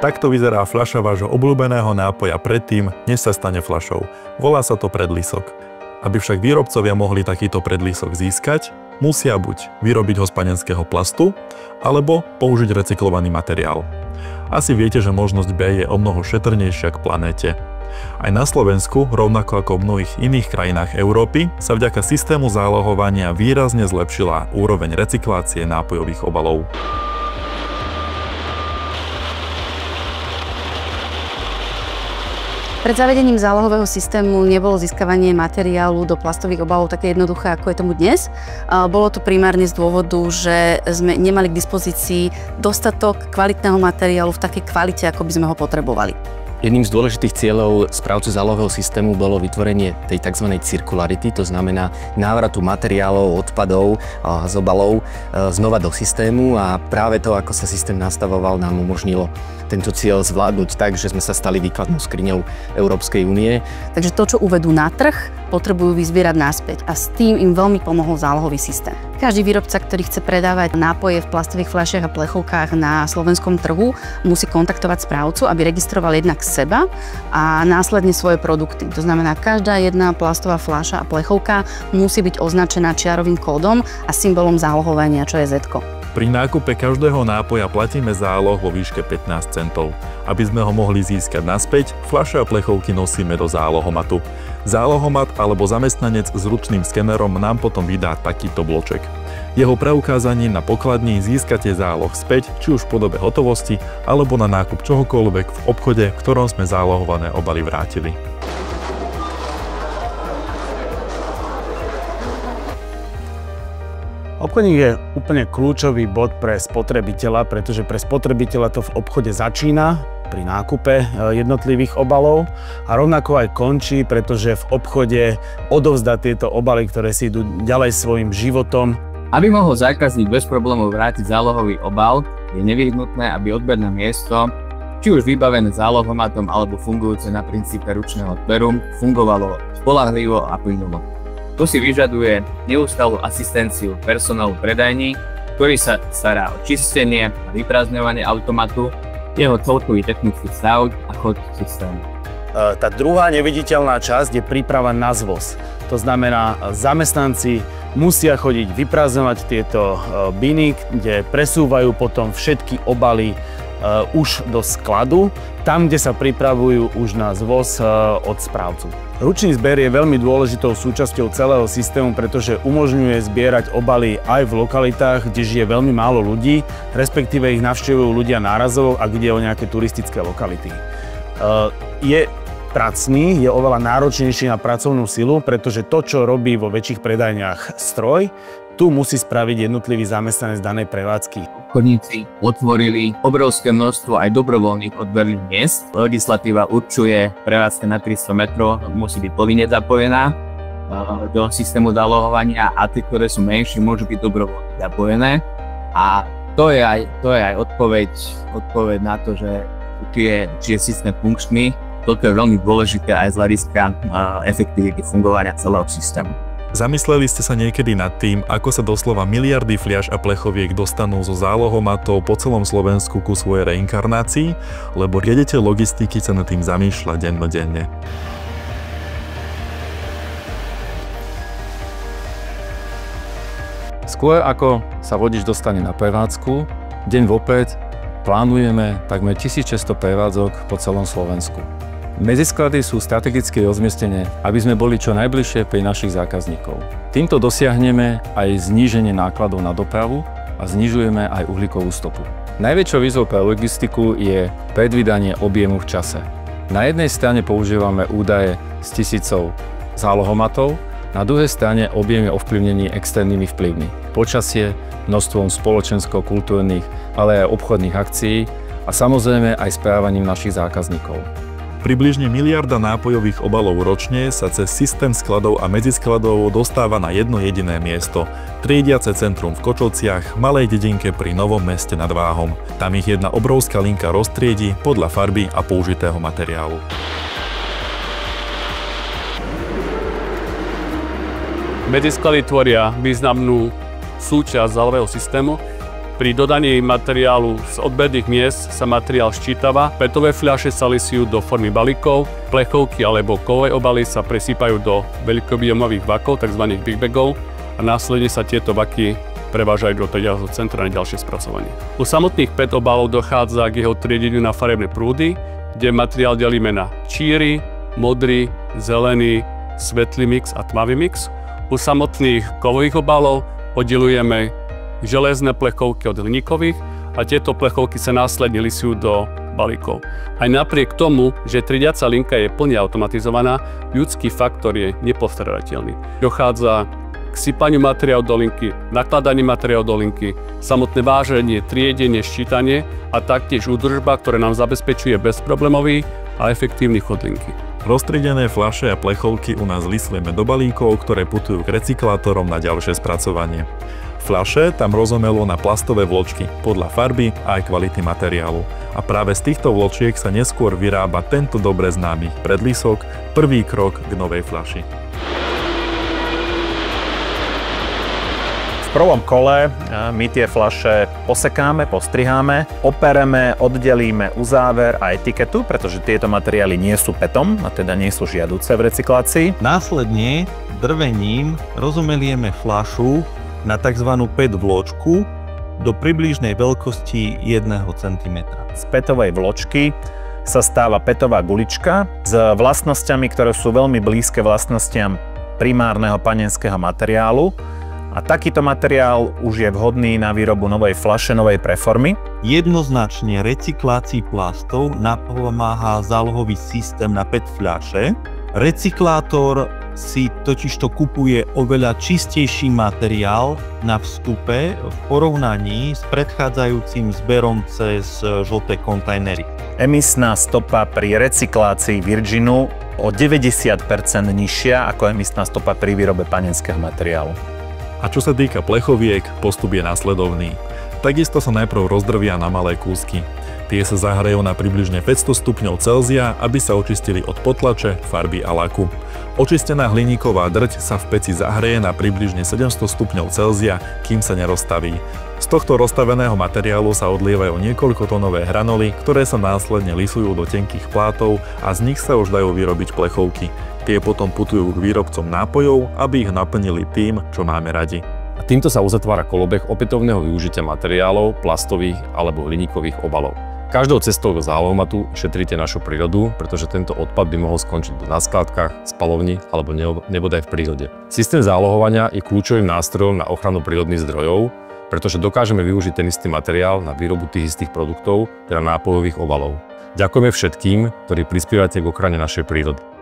Takto vyzerá fľaša vášho obľúbeného nápoja predtým, než sa stane fľašou. Volá sa to predlísok. Aby však výrobcovia mohli takýto predlísok získať, musia buď vyrobiť ho z panenského plastu, alebo použiť recyklovaný materiál. Asi viete, že možnosť B je omnoho šetrnejšia k planéte. Aj na Slovensku, rovnako ako v mnohých iných krajinách Európy, sa vďaka systému zálohovania výrazne zlepšila úroveň recyklácie nápojových obalov. Pred zavedením zálohového systému nebolo získavanie materiálu do plastových obalov také jednoduché, ako je tomu dnes. Bolo to primárne z dôvodu, že sme nemali k dispozícii dostatok kvalitného materiálu v takej kvalite, ako by sme ho potrebovali. Jedným z dôležitých cieľov správcu zálohového systému bolo vytvorenie tej tzv. Cirkularity, to znamená návratu materiálov, odpadov z obalov znova do systému, a práve to, ako sa systém nastavoval, nám umožnilo tento cieľ zvládnuť tak, že sme sa stali výkladnou skriňou Európskej únie. Takže to, čo uvedú na trh, potrebujú vyzbierať naspäť, a s tým im veľmi pomohol zálohový systém. Každý výrobca, ktorý chce predávať nápoje v plastových fľašiach a plechovkách na slovenskom trhu, musí kontaktovať správcu, aby registroval jednak seba a následne svoje produkty. To znamená, každá jedna plastová fľaša a plechovka musí byť označená čiarovým kódom a symbolom zálohovania, čo je Z-ko. Pri nákupe každého nápoja platíme záloh vo výške 15 centov. Aby sme ho mohli získať naspäť, fľaše a plechovky nosíme do zálohomatu. Zálohomat alebo zamestnanec s ručným skenerom nám potom vydá takýto bloček. Jeho preukázaním na pokladni získate záloh späť, či už v podobe hotovosti, alebo na nákup čohokoľvek v obchode, v ktorom sme zálohované obaly vrátili. Obchodník je úplne kľúčový bod pre spotrebiteľa, pretože pre spotrebiteľa to v obchode začína pri nákupe jednotlivých obalov a rovnako aj končí, pretože v obchode odovzdá tieto obaly, ktoré si idú ďalej svojim životom. Aby mohol zákazník bez problémov vrátiť zálohový obal, je nevyhnutné, aby odberné miesto, či už vybavené zálohomatom alebo fungujúce na princípe ručného odberu, fungovalo spoľahlivo a plynulo. To si vyžaduje neustálu asistenciu personálu predajní, ktorý sa stará o čistenie a vyprázdňovanie automatu, jeho celkový technický stav a chod systému. Tá druhá neviditeľná časť je príprava na zvoz. To znamená, zamestnanci musia chodiť vyprázdňovať tieto biny, kde presúvajú potom všetky obaly už do skladu, tam, kde sa pripravujú už na zvoz od správcu. Ručný zber je veľmi dôležitou súčasťou celého systému, pretože umožňuje zbierať obaly aj v lokalitách, kde žije veľmi málo ľudí, respektíve ich navštevujú ľudia nárazovo, ak ide o nejaké turistické lokality. Je pracný, je oveľa náročnejší na pracovnú silu, pretože to, čo robí vo väčších predajniach stroj, tu musí spraviť jednotlivý zamestnanec danej prevádzky. Obchodníci otvorili obrovské množstvo aj dobrovoľných odberných miest. Legislatíva určuje, prevádzka na 300 metrov musí byť povinne zapojená do systému zálohovania a tie, ktoré sú menšie, môžu byť dobrovoľne zapojené. A to je aj odpoveď na to, že či je systém funkčný. Toto je veľmi dôležité aj z hľadiska efektivity fungovania celého systému. Zamysleli ste sa niekedy nad tým, ako sa doslova miliardy fľaš a plechoviek dostanú zo zálohomatov po celom Slovensku ku svojej reinkarnácii? Lebo riaditeľ logistiky sa nad tým zamýšľa dennodenne. Skôr ako sa vodič dostane na prevádzku, deň vopred plánujeme takmer 1600 prevádzok po celom Slovensku. Medzisklady sú strategicky rozmiestnené, aby sme boli čo najbližšie pri našich zákazníkov. Týmto dosiahneme aj zníženie nákladov na dopravu a znižujeme aj uhlíkovú stopu. Najväčšou výzvou pre logistiku je predvídanie objemu v čase. Na jednej strane používame údaje z tisícov zálohomatov, na druhej strane objem je ovplyvnený externými vplyvmi. Počasie, množstvom spoločensko-kultúrnych, ale aj obchodných akcií a samozrejme aj správaním našich zákazníkov. Približne miliarda nápojových obalov ročne sa cez systém skladov a medziskladov dostáva na jedno jediné miesto. Triediace centrum v Kočovciach, malej dedinke pri Novom Meste nad Váhom. Tam ich jedna obrovská linka roztriedi podľa farby a použitého materiálu. Medzisklady tvoria významnú súčasť zálohového systému, Pri dodaní materiálu z odberných miest sa materiál ščítava, petové fľaše sa lisujú do formy balíkov, plechovky alebo kovové obaly sa presýpajú do veľkobjemových vakov, tzv. Big bagov, a následne sa tieto vaky prevážajú do triediaceho centra na ďalšie spracovanie. U samotných PET obalov dochádza k jeho triedeniu na farebné prúdy, kde materiál delíme na číry, modrý, zelený, svetlý mix a tmavý mix. U samotných kovových obalov oddelujeme železné plechovky od hliníkových a tieto plechovky sa následne lisujú do balíkov. Aj napriek tomu, že triediaca linka je plne automatizovaná, ľudský faktor je nepostradateľný. Dochádza k sypaniu materiálu do linky, nakladaniu materiálu do linky, samotné váženie, triedenie, ščítanie a taktiež údržba, ktoré nám zabezpečuje bezproblémový a efektívny chod linky. Roztriedené fľaše a plechovky u nás lisujeme do balíkov, ktoré putujú k recyklátorom na ďalšie spracovanie. Fľaše tam rozomelo na plastové vločky podľa farby a aj kvality materiálu. A práve z týchto vločiek sa neskôr vyrába tento dobre známy predlisok, prvý krok k novej fľaši. V prvom kole my tie fľaše posekáme, postriháme, opereme, oddelíme uzáver a etiketu, pretože tieto materiály nie sú PETom, a teda nie sú žiaduce v recyklácii. Následne drvením rozomelieme fľašu na tzv. PET vločku do približnej veľkosti 1 cm. Z PETovej vločky sa stáva PETová gulička s vlastnosťami, ktoré sú veľmi blízke vlastnostiam primárneho panenského materiálu. A takýto materiál už je vhodný na výrobu novej fľaše, novej preformy. Jednoznačne recyklácii plastov napomáha zálohový systém na PET fľaše. Recyklátor si totižto kupuje oveľa čistejší materiál na vstupe v porovnaní s predchádzajúcim zberom cez žlté kontajnery. Emisná stopa pri recyklácii Virginu o 90% nižšia ako emisná stopa pri výrobe panenského materiálu. A čo sa týka plechoviek, postup je následovný. Takisto sa najprv rozdrvia na malé kúsky. Tie sa zahrejú na približne 500 stupňov Celzia, aby sa očistili od potlače, farby a laku. Očistená hliníková drť sa v peci zahreje na približne 700 stupňov Celzia, kým sa neroztaví. Z tohto rozstaveného materiálu sa odlievajú niekoľkotónové hranoly, ktoré sa následne lisujú do tenkých plátov a z nich sa už dajú vyrobiť plechovky. Tie potom putujú k výrobcom nápojov, aby ich naplnili tým, čo máme radi. A týmto sa uzatvára kolobeh opätovného využitia materiálov, plastových alebo hliníkových obalov. Každou cestou do zálohomatu šetríte našu prírodu, pretože tento odpad by mohol skončiť na skládkach, spalovni alebo nebodaj v prírode. Systém zálohovania je kľúčovým nástrojom na ochranu prírodných zdrojov, pretože dokážeme využiť ten istý materiál na výrobu tých istých produktov, teda nápojových obalov. Ďakujeme všetkým, ktorí prispievate k ochrane našej prírody.